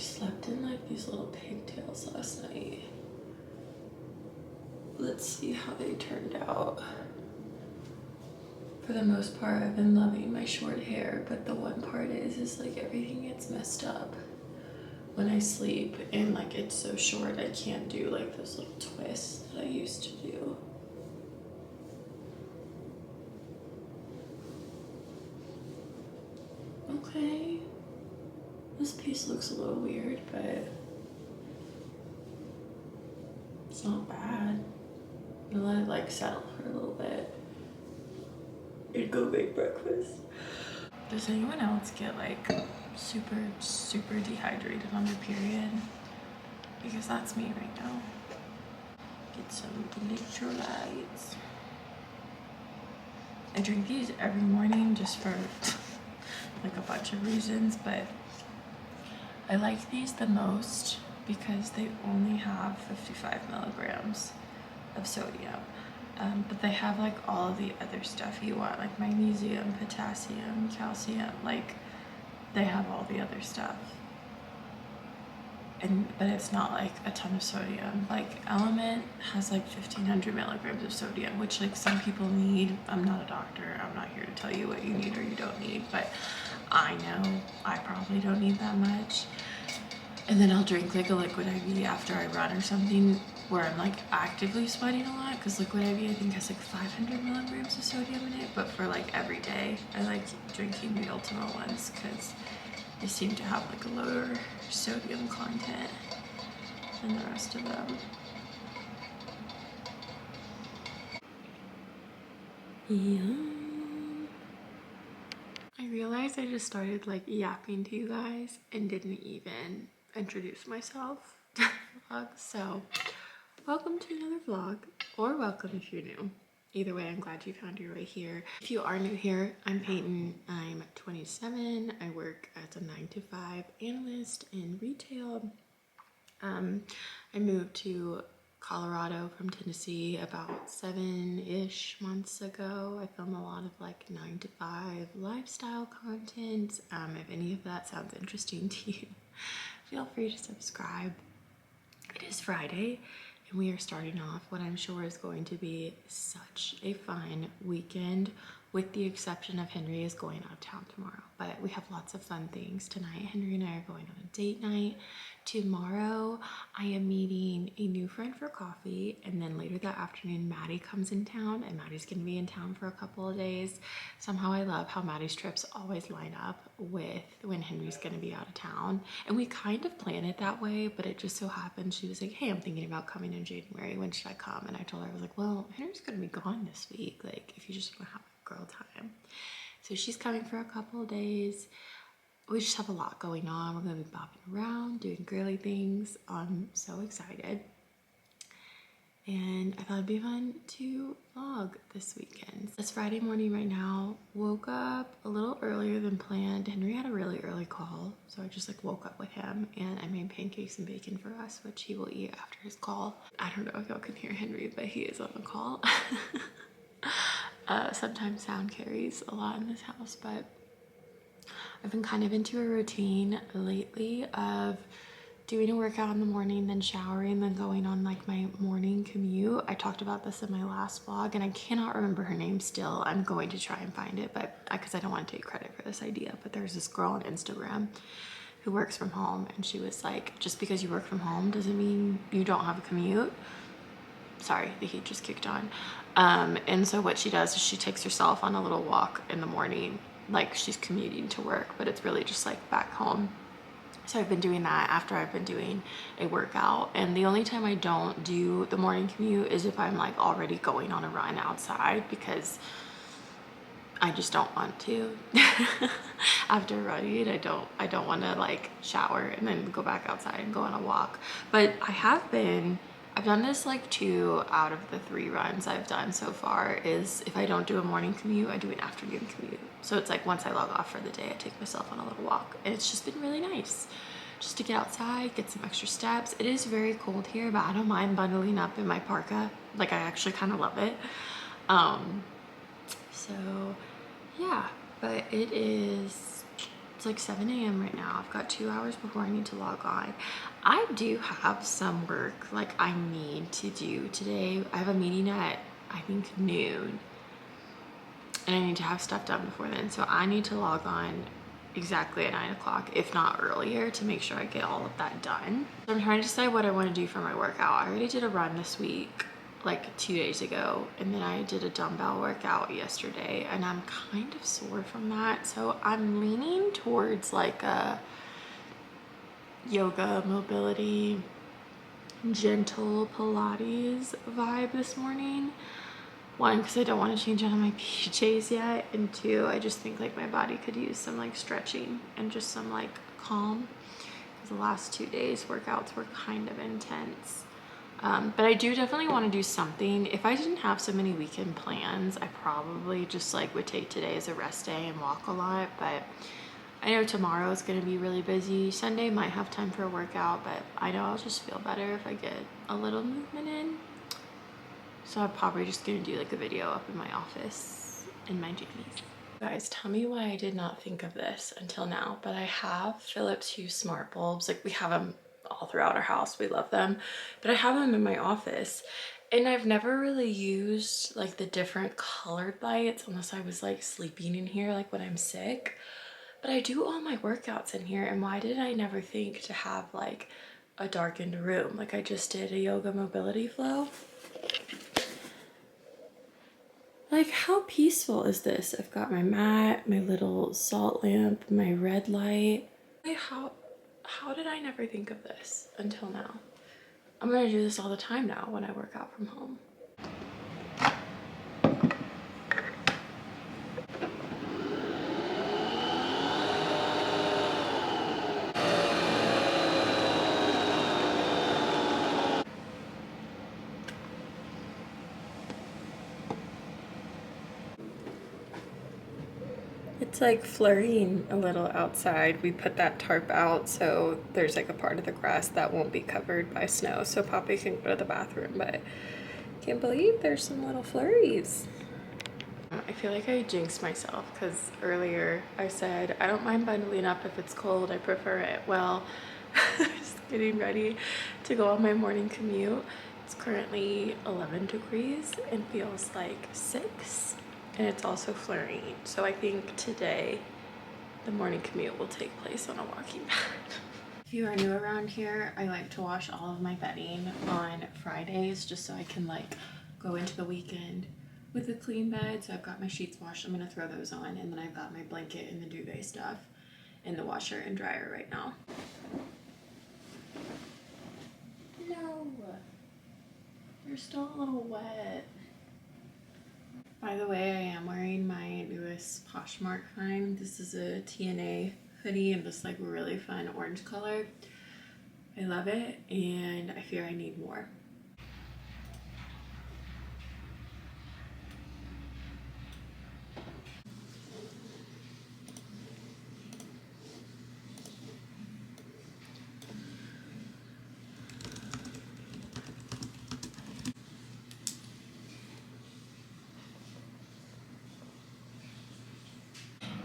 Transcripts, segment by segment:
slept in like these little pigtails last night. Let's see how they turned out. For the most part, I've been loving my short hair, but the one part is like everything gets messed up when I sleep, and like it's so short I can't do like those little twists that I used to do. Okay, this piece looks a little weird, but it's not bad. I'll let it like settle for a little bit and go make breakfast. Does anyone else get like super dehydrated on their period? Because that's me right now. Get some electrolytes. I drink these every morning just for like a bunch of reasons, but I like these the most because they only have 55 milligrams of sodium. But they have like all of the other stuff you want, like magnesium, potassium, calcium, like they have all the other stuff. But it's not like a ton of sodium. Like Element has like 1500 milligrams of sodium, which like some people need. I'm not a doctor. I'm not here to tell you what you need or you don't need, but I know I probably don't need that much. And then I'll drink like a liquid IV after I run or something where I'm like actively sweating a lot, because liquid IV I think has like 500 milligrams of sodium in it, but for like every day I like drinking the Ultima ones because they seem to have like a lower sodium content than the rest of them. Yeah. I realized I just started like yapping to you guys and didn't even introduce myself to the vlog. So welcome to another vlog, or welcome if you're new. Either way, I'm glad you found your way here. If you are new here, I'm Payton. I'm 27. I work as a 9-to-5 analyst in retail. I moved to Colorado from Tennessee about 7-ish months ago. I film a lot of like 9-to-5 lifestyle content. If any of that sounds interesting to you, feel free to subscribe. It is Friday, and we are starting off what I'm sure is going to be such a fun weekend, with the exception of Henry is going out of town tomorrow. But we have lots of fun things tonight. Henry and I are going on a date night. Tomorrow I am meeting a new friend for coffee, and then later that afternoon Maddie comes in town, and Maddie's gonna be in town for a couple of days. Somehow I love how Maddie's trips always line up with when Henry's gonna be out of town, and we kind of plan it that way, but it just so happened she was like, hey, I'm thinking about coming in January, when should I come? And I told her, I was like, well, Henry's gonna be gone this week, like if you just want to have a girl time. So she's coming for a couple of days. We just have a lot going on. We're gonna be bopping around, doing girly things. I'm so excited. And I thought it'd be fun to vlog this weekend. It's Friday morning right now. Woke up a little earlier than planned. Henry had a really early call, so I just like woke up with him, and I made pancakes and bacon for us, which he will eat after his call. I don't know if y'all can hear Henry, but he is on the call. Sometimes sound carries a lot in this house, but I've been kind of into a routine lately of doing a workout in the morning, then showering, then going on like my morning commute. I talked about this in my last vlog, and I cannot remember her name still. I'm going to try and find it, but because I don't want to take credit for this idea, but there's this girl on Instagram who works from home, and she was like, just because you work from home doesn't mean you don't have a commute. Sorry, the heat just kicked on. And so what she does is she takes herself on a little walk in the morning, like she's commuting to work, but it's really just like back home. So I've been doing that after I've been doing a workout. And the only time I don't do the morning commute is if I'm like already going on a run outside, because I just don't want to. After running, I don't want to like shower and then go back outside and go on a walk. But I've done this like 2 out of the 3 runs I've done so far. Is if I don't do a morning commute, I do an afternoon commute. So it's like once I log off for the day, I take myself on a little walk, and it's just been really nice just to get outside, get some extra steps. It is very cold here, but I don't mind bundling up in my parka. Like I actually kind of love it. So yeah, but it is It's like 7 a.m. right now. I've got 2 hours before I need to log on. I do have some work like I need to do today. I have a meeting at, I think, noon, and I need to have stuff done before then. So I need to log on exactly at 9 o'clock, if not earlier, to make sure I get all of that done. So I'm trying to decide what I want to do for my workout. I already did a run this week, like 2 days ago, and then I did a dumbbell workout yesterday, and I'm kind of sore from that. So I'm leaning towards like a yoga, mobility, gentle Pilates vibe this morning. One, because I don't want to change out of my PJs yet, and two, I just think like my body could use some like stretching and just some like calm, because the last 2 days workouts were kind of intense. But I do definitely want to do something. If I didn't have so many weekend plans, I probably just like would take today as a rest day and walk a lot. But I know tomorrow is going to be really busy. Sunday might have time for a workout, but I know I'll just feel better if I get a little movement in. So I'm probably just going to do like a video up in my office in my jammies. Guys, tell me why I did not think of this until now, but I have Philips Hue smart bulbs. Like, we have them all throughout our house. We love them, but I have them in my office, and I've never really used like the different colored lights unless I was like sleeping in here, like when I'm sick. But I do all my workouts in here, and why did I never think to have like a darkened room? Like I just did a yoga mobility flow. Like, how peaceful is this? I've got my mat, my little salt lamp, my red light. Like, how did I never think of this until now? I'm gonna do this all the time now when I work out from home. It's like flurrying a little outside. We put that tarp out so there's like a part of the grass that won't be covered by snow so Poppy can go to the bathroom, but can't believe there's some little flurries. I feel like I jinxed myself because earlier I said I don't mind bundling up if it's cold, I prefer it. Well, just getting ready to go on my morning commute. It's currently 11 degrees and feels like 6. And it's also flurrying. So I think today the morning commute will take place on a walking pad. If you are new around here, I like to wash all of my bedding on Fridays just so I can like go into the weekend with a clean bed. So I've got my sheets washed. I'm gonna throw those on, and then I've got my blanket and the duvet stuff in the washer and dryer right now. No, they're still a little wet. By the way, I am wearing my newest Poshmark find. This is a TNA hoodie in this like really fun orange color. I love it, and I fear I need more.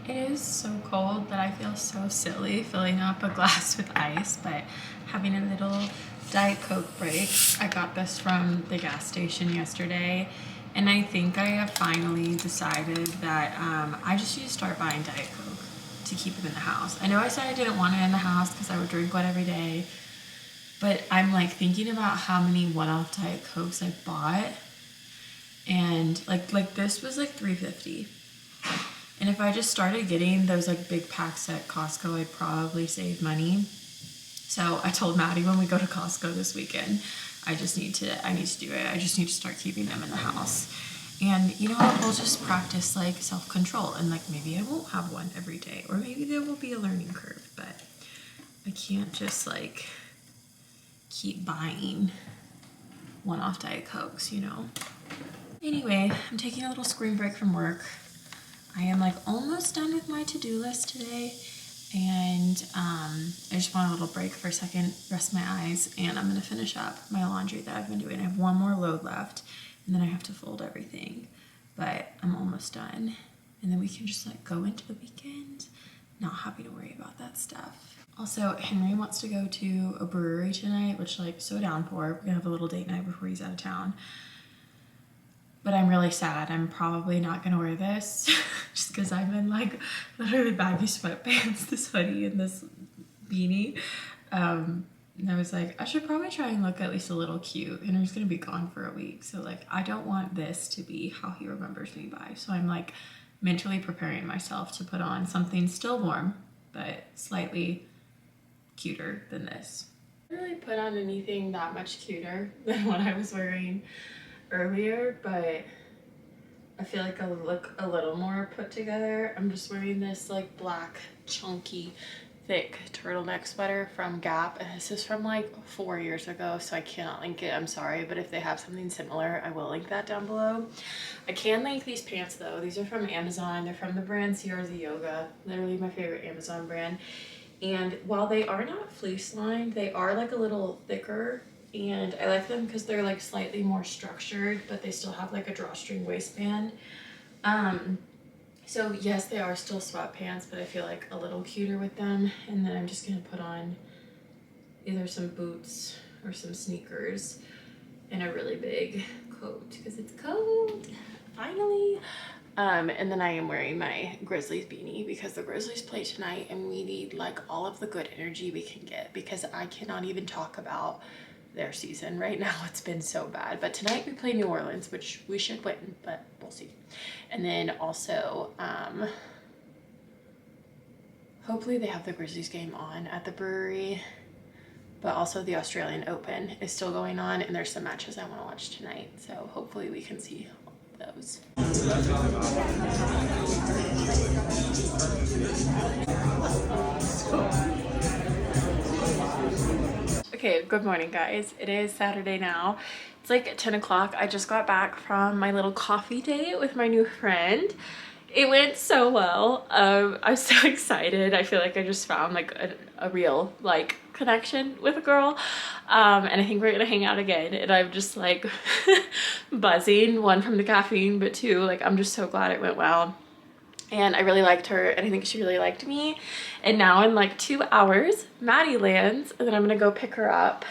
It is so cold that I feel so silly filling up a glass with ice, but having a little Diet Coke break. I got this from the gas station yesterday, and I think I have finally decided that I just need to start buying Diet Coke to keep it in the house. I know I said I didn't want it in the house because I would drink one every day, but I'm like thinking about how many one-off Diet Cokes I bought, and like this was like $3.50. And if I just started getting those like big packs at Costco, I'd probably save money. So I told Maddie when we go to Costco this weekend, I need to do it. I just need to start keeping them in the house. And you know what? We'll just practice like self-control, and like maybe I won't have one every day, or maybe there will be a learning curve, but I can't just like keep buying one-off Diet Cokes, you know? Anyway, I'm taking a little screen break from work. I am like almost done with my to-do list today, and I just want a little break for a second, rest my eyes, and I'm gonna finish up my laundry that I've been doing. I have one more load left, and then I have to fold everything, but I'm almost done, and then we can just like go into the weekend not having to worry about that stuff. Also, Henry wants to go to a brewery tonight, which like so down for. We're gonna have a little date night before he's out of town. But I'm really sad. I'm probably not gonna wear this just because I'm in like literally baggy sweatpants, this hoodie, and this beanie. And I was like, I should probably try and look at least a little cute. Henry's gonna be gone for a week, so like I don't want this to be how he remembers me by. So I'm like mentally preparing myself to put on something still warm, but slightly cuter than this. I didn't really put on anything that much cuter than what I was wearing earlier, but I feel like I look a little more put together. I'm just wearing this like black chunky thick turtleneck sweater from Gap, and this is from like 4 years ago, so I cannot link it. I'm sorry, but if they have something similar, I will link that down below. I can link these pants though. These are from Amazon. They're from the brand CRZ Yoga, literally my favorite Amazon brand. And while they are not fleece lined, they are like a little thicker, and I like them because they're like slightly more structured, but they still have like a drawstring waistband. So yes, they are still sweatpants, but I feel like a little cuter with them. And then I'm just gonna put on either some boots or some sneakers and a really big coat because it's cold, finally. And then I am wearing my Grizzlies beanie because the Grizzlies play tonight and we need like all of the good energy we can get because I cannot even talk about their season right now. It's been so bad, but tonight we play New Orleans, which we should win, but we'll see. And then also hopefully they have the Grizzlies game on at the brewery, but also the Australian Open is still going on and there's some matches I want to watch tonight, so hopefully we can see those. Okay, good morning guys. It is Saturday now. It's like 10 o'clock. I just got back from my little coffee date with my new friend. It went so well. I'm so excited. I feel like I just found like a real like connection with a girl. And I think we're gonna hang out again. And I'm just like buzzing, one from the caffeine, but two, like I'm just so glad it went well. And I really liked her and I think she really liked me. And now in like 2 hours, Maddie lands and then I'm gonna go pick her up.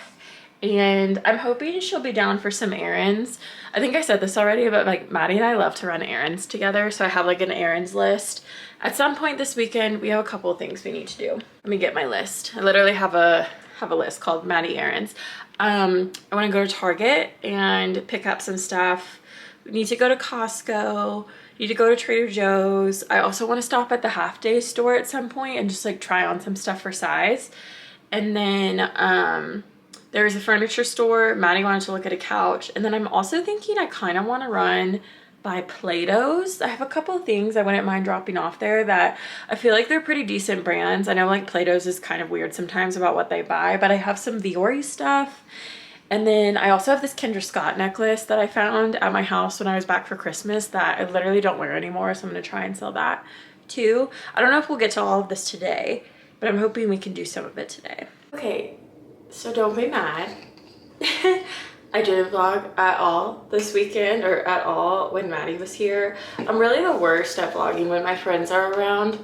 And I'm hoping she'll be down for some errands. I think I said this already, but like Maddie and I love to run errands together. So I have like an errands list. At some point this weekend, we have a couple of things we need to do. Let me get my list. I literally have a list called Maddie Errands. I wanna go to Target and pick up some stuff. We need to go to Costco. Need to go to Trader Joe's. I also want to stop at the Half Day store at some point and just like try on some stuff for size. And then there's a furniture store. Maddie wanted to look at a couch. And then I'm also thinking I kind of want to run by Plato's. I have a couple of things I wouldn't mind dropping off there that I feel like they're pretty decent brands. I know like Plato's is kind of weird sometimes about what they buy, but I have some Viore stuff. And then I also have this Kendra Scott necklace that I found at my house when I was back for Christmas that I literally don't wear anymore. So I'm going to try and sell that too. I don't know if we'll get to all of this today, but I'm hoping we can do some of it today. Okay, so don't be mad. I didn't vlog at all this weekend or at all when Maddie was here. I'm really the worst at vlogging when my friends are around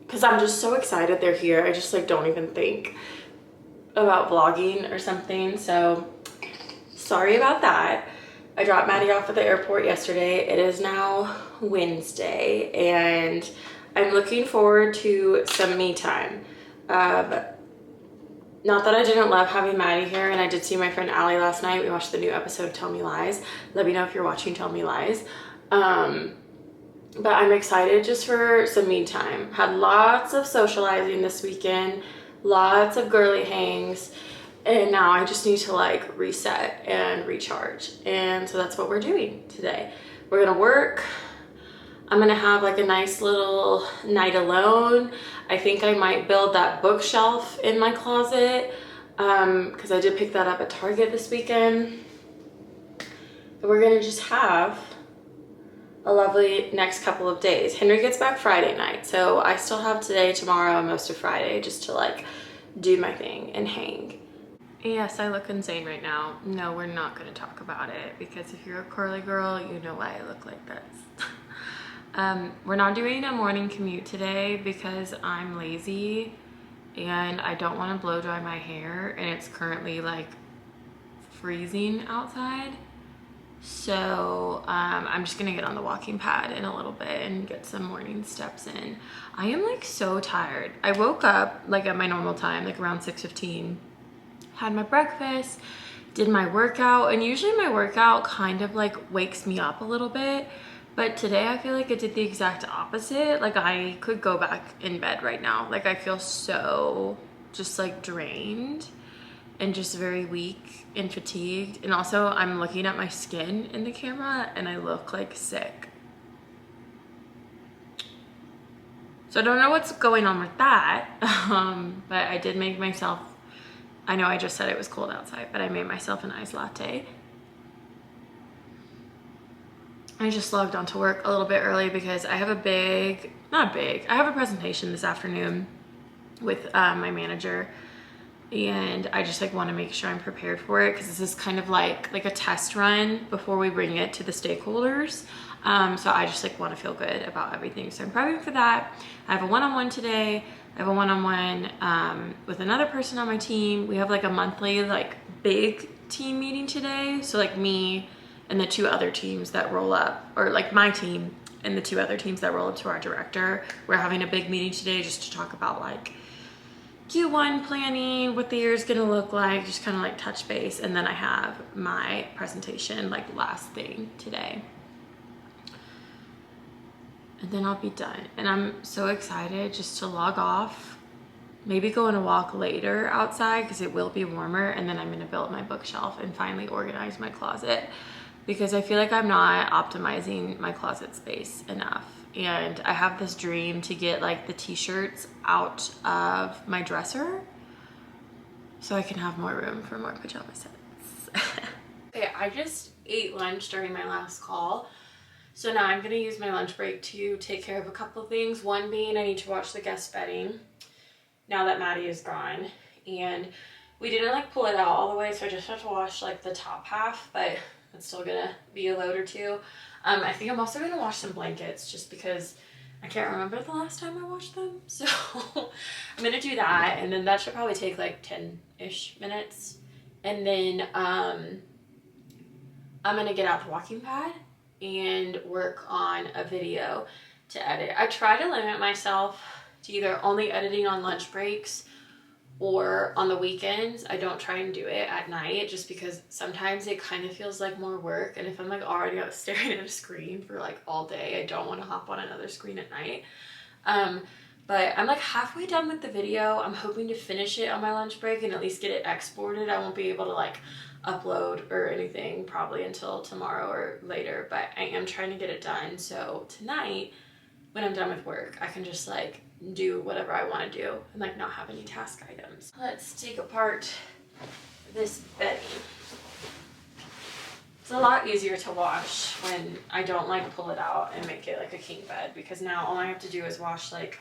because I'm just so excited they're here. I just like don't even think about vlogging or something, so sorry about that. I dropped Maddie off at the airport yesterday. It is now Wednesday and I'm looking forward to some me time. Not that I didn't love having Maddie here, and I did see my friend Allie last night. We watched the new episode of Tell Me Lies. Let me know if you're watching Tell Me Lies. But I'm excited just for some me time. Had lots of socializing this weekend. Lots of girly hangs, and now I just need to like reset and recharge, and so that's what we're doing today. We're gonna work. I'm gonna have like a nice little night alone. I think I might build that bookshelf in my closet because I did pick that up at Target this weekend. And we're gonna just have a lovely next couple of days. Henry gets back Friday night, so I still have today, tomorrow, and most of Friday just to like do my thing and hang. Yes, I look insane right now. No, we're not going to talk about it because if you're a curly girl, you know why I look like this. We're not doing a morning commute today because I'm lazy and I don't want to blow dry my hair, and it's currently like freezing outside. So I'm just gonna get on the walking pad in a little bit and get some morning steps in. I am like so tired. I woke up like at my normal time, like around 6:15, had my breakfast, did my workout, and usually my workout kind of like wakes me up a little bit. But today I feel like it did the exact opposite. Like I could go back in bed right now. Like I feel so just like drained and just very weak and fatigued. And also I'm looking at my skin in the camera and I look like sick. So I don't know what's going on with that. But I did make myself, I know I just said it was cold outside, but I made myself an iced latte. I just logged onto work a little bit early because I have I have a presentation this afternoon with my manager, and I just like want to make sure I'm prepared for it because this is kind of like a test run before we bring it to the stakeholders. So I just like want to feel good about everything. So I'm prepping for that. I have a one-on-one today. I have a one-on-one with another person on my team. We have like a monthly like big team meeting today. So like me and the two other teams that roll up, or like my team and the two other teams that roll up to our director, we're having a big meeting today just to talk about like Q1 planning, what the year is gonna look like, just kind of like touch base. And then I have my presentation like last thing today. And then I'll be done. And I'm so excited just to log off, maybe go on a walk later outside because it will be warmer. And then I'm gonna build my bookshelf and finally organize my closet because I feel like I'm not optimizing my closet space enough. And I have this dream to get like the t-shirts out of my dresser so I can have more room for more pajama sets. Okay, I just ate lunch during my last call. So now I'm gonna use my lunch break to take care of a couple of things. One being I need to watch the guest bedding now that Maddie is gone. And we didn't like pull it out all the way, so I just have to wash like the top half, but it's still gonna be a load or two. I think I'm also gonna wash some blankets just because I can't remember the last time I washed them. So I'm gonna do that, and then that should probably take like 10-ish minutes. And then I'm gonna get out the walking pad and work on a video to edit. I try to limit myself to either only editing on lunch breaks or on the weekends. I don't try and do it at night just because sometimes it kind of feels like more work, and if I'm like already staring at a screen for like all day, I don't want to hop on another screen at night. But I'm like halfway done with the video. I'm hoping to finish it on my lunch break and at least get it exported. I won't be able to like upload or anything probably until tomorrow or later, but I am trying to get it done. So tonight when I'm done with work, I can just like do whatever I want to do and like not have any task items. Let's take apart this bedding. It's a lot easier to wash when I don't like pull it out and make it like a king bed, because now all I have to do is wash like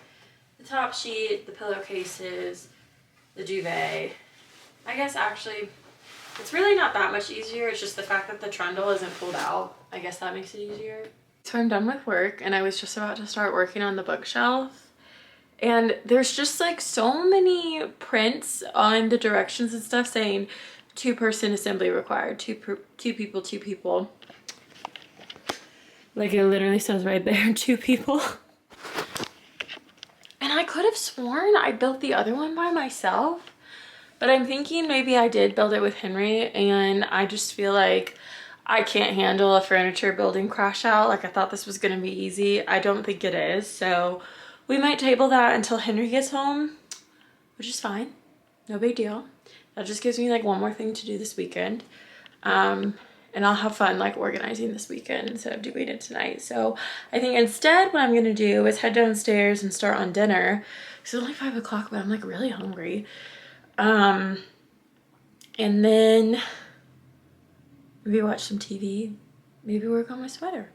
the top sheet, the pillowcases, the duvet. I guess actually it's really not that much easier. It's just the fact that the trundle isn't pulled out. I guess that makes it easier. So I'm done with work and I was just about to start working on the bookshelf. And there's just like so many prints on the directions and stuff saying 2-person assembly required, two people. Like it literally says right there, 2 people. And I could have sworn I built the other one by myself. But I'm thinking maybe I did build it with Henry, and I just feel like I can't handle a furniture building crash out. Like I thought this was gonna be easy. I don't think it is. So we might table that until Henry gets home, which is fine. No big deal. That just gives me like one more thing to do this weekend. And I'll have fun like organizing this weekend instead of doing it tonight. So I think instead what I'm gonna do is head downstairs and start on dinner. It's only 5 o'clock, but I'm like really hungry. And then maybe watch some TV, maybe work on my sweater.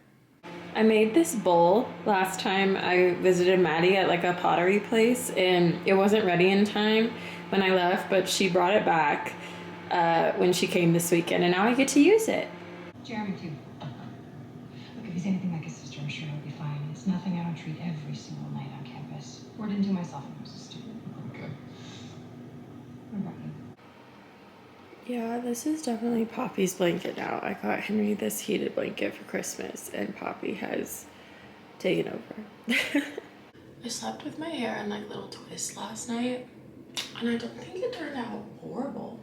I made this bowl last time I visited Maddie at like a pottery place, and it wasn't ready in time when I left, but she brought it back when she came this weekend, and now I get to use it. Jeremy too. Look, if he's anything like his sister, I'm sure he'll be fine. It's treat every single night on campus. Or didn't do myself when I was a student. Okay. What about you? Yeah, this is definitely Poppy's blanket now. I got Henry this heated blanket for Christmas and Poppy has taken over. I slept with my hair in like little twists last night and I don't think it turned out horrible.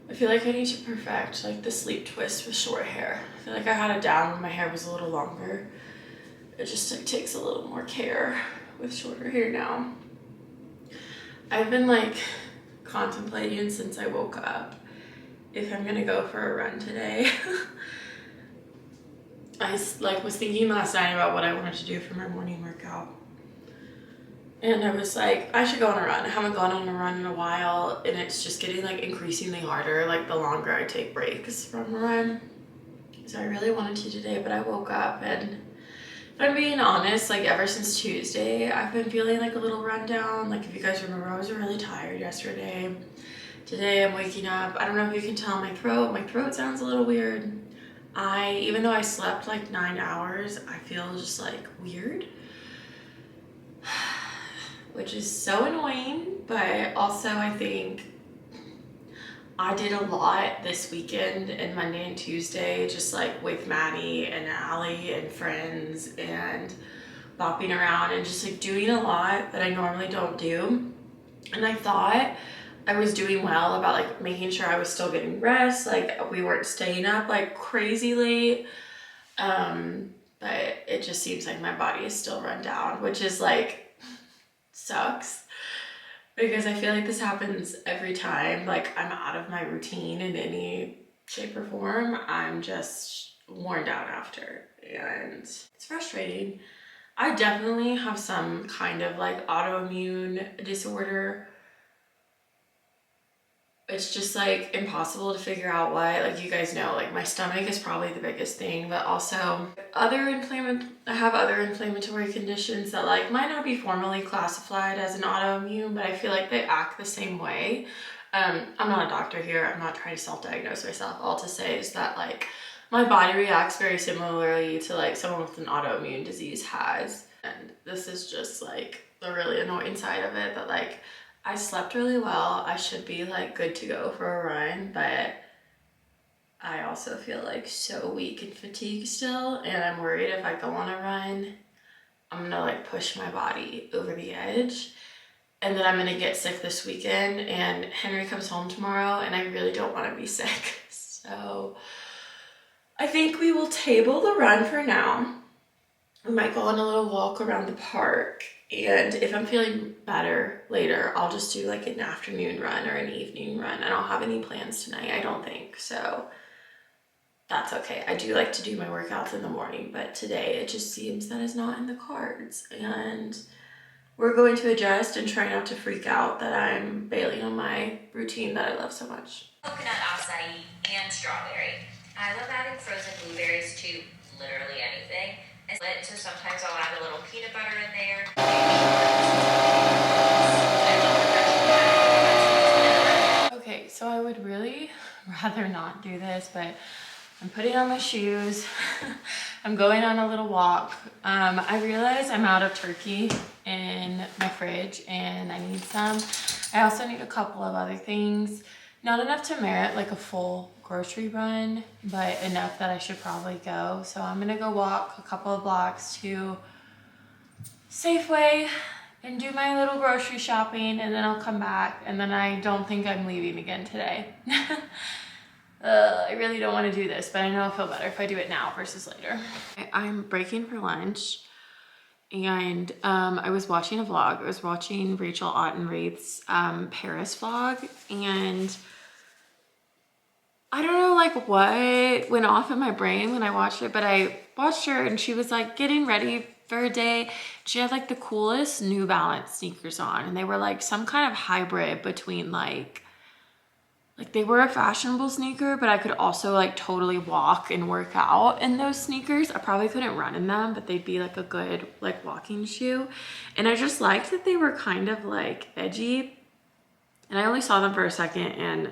I feel like I need to perfect like the sleep twist with short hair. I feel like I had it down when my hair was a little longer. It just like takes a little more care with shorter hair now. I've been like contemplating since I woke up if I'm gonna go for a run today. I was thinking last night about what I wanted to do for my morning workout. And I was like, I should go on a run. I haven't gone on a run in a while and it's just getting like increasingly harder like the longer I take breaks from a run. So I really wanted to today, but I woke up and if I'm being honest, like ever since Tuesday, I've been feeling like a little run down. Like if you guys remember, I was really tired yesterday. Today I'm waking up. I don't know if you can tell my throat sounds a little weird. Even though I slept like 9 hours, I feel just like weird. Which is so annoying, but also I think I did a lot this weekend and Monday and Tuesday, just like with Maddie and Allie and friends and bopping around and just like doing a lot that I normally don't do. And I thought I was doing well about like making sure I was still getting rest, like we weren't staying up like crazy late. But it just seems like my body is still run down, which is like sucks because I feel like this happens every time like I'm out of my routine in any shape or form. I'm just worn down after and it's frustrating. I definitely have some kind of like autoimmune disorder. It's just like impossible to figure out what. Like you guys know, like my stomach is probably the biggest thing, but also I have other inflammatory conditions that like might not be formally classified as an autoimmune, but I feel like they act the same way. I'm not a doctor here. I'm not trying to self-diagnose myself. All to say is that like my body reacts very similarly to like someone with an autoimmune disease has. And this is just like the really annoying side of it that like I slept really well. I should be like good to go for a run, but I also feel like so weak and fatigued still. And I'm worried if I go on a run, I'm gonna like push my body over the edge. And then I'm gonna get sick this weekend and Henry comes home tomorrow and I really don't wanna be sick. So I think we will table the run for now. We might go on a little walk around the park. And if I'm feeling better later, I'll just do like an afternoon run or an evening run. I don't have any plans tonight, I don't think. So that's okay. I do like to do my workouts in the morning, but today it just seems that is not in the cards. And we're going to adjust and try not to freak out that I'm bailing on my routine that I love so much. Coconut acai and strawberry. I love adding frozen blueberries to literally anything. So sometimes I'll add a little peanut butter in there. Okay, so I would really rather not do this, but I'm putting on my shoes. I'm going on a little walk. I realize I'm out of turkey in my fridge and I need some. I also need a couple of other things. Not enough to merit like a full grocery run, but enough that I should probably go. So I'm gonna go walk a couple of blocks to Safeway and do my little grocery shopping and then I'll come back and then I don't think I'm leaving again today. I really don't want to do this, but I know I'll feel better if I do it now versus later. I'm breaking for lunch and I was watching a vlog. I was watching Rachel Ottenreith's Paris vlog and I don't know like what went off in my brain when I watched it, but I watched her and she was like getting ready for a day. She had like the coolest New Balance sneakers on and they were like some kind of hybrid between like they were a fashionable sneaker, but I could also like totally walk and work out in those sneakers. I probably couldn't run in them, but they'd be like a good like walking shoe. And I just liked that they were kind of like edgy. And I only saw them for a second and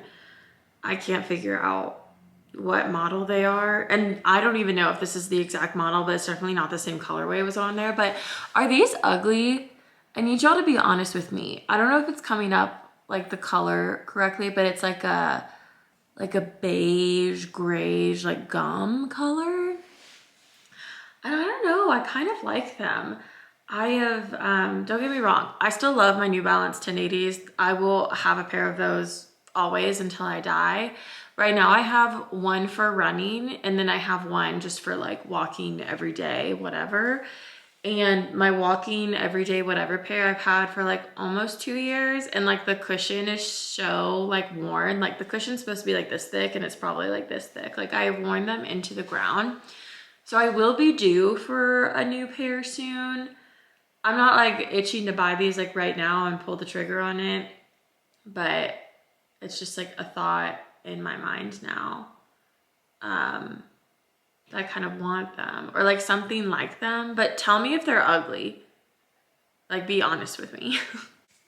I can't figure out what model they are. And I don't even know if this is the exact model, but it's definitely not the same colorway was on there. But are these ugly? I need y'all to be honest with me. I don't know if it's coming up like the color correctly, but it's like a beige, grayish, like gum color. And I don't know, I kind of like them. I have, don't get me wrong, I still love my New Balance 1080s. I will have a pair of those always until I die. Right now I have one for running, and then I have one just for like walking every day, whatever. And my walking everyday whatever pair I've had for like almost 2 years, and like the cushion is so like worn. Like the cushion's supposed to be like this thick, and it's probably like this thick. Like I have worn them into the ground. So I will be due for a new pair soon. I'm not like itching to buy these like right now and pull the trigger on it, but it's just like a thought in my mind now. I kind of want them, or like something like them, but tell me if they're ugly. Like, be honest with me.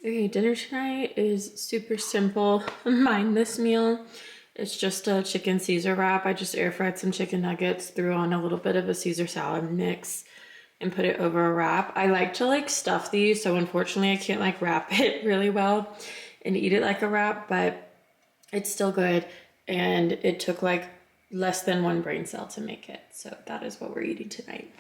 Okay, dinner tonight is super simple. Mind this meal. It's just a chicken Caesar wrap. I just air fried some chicken nuggets, threw on a little bit of a Caesar salad mix, and put it over a wrap. I like to like stuff these, so unfortunately I can't like wrap it really well and eat it like a wrap, but it's still good. And it took like less than one brain cell to make it. So that is what we're eating tonight.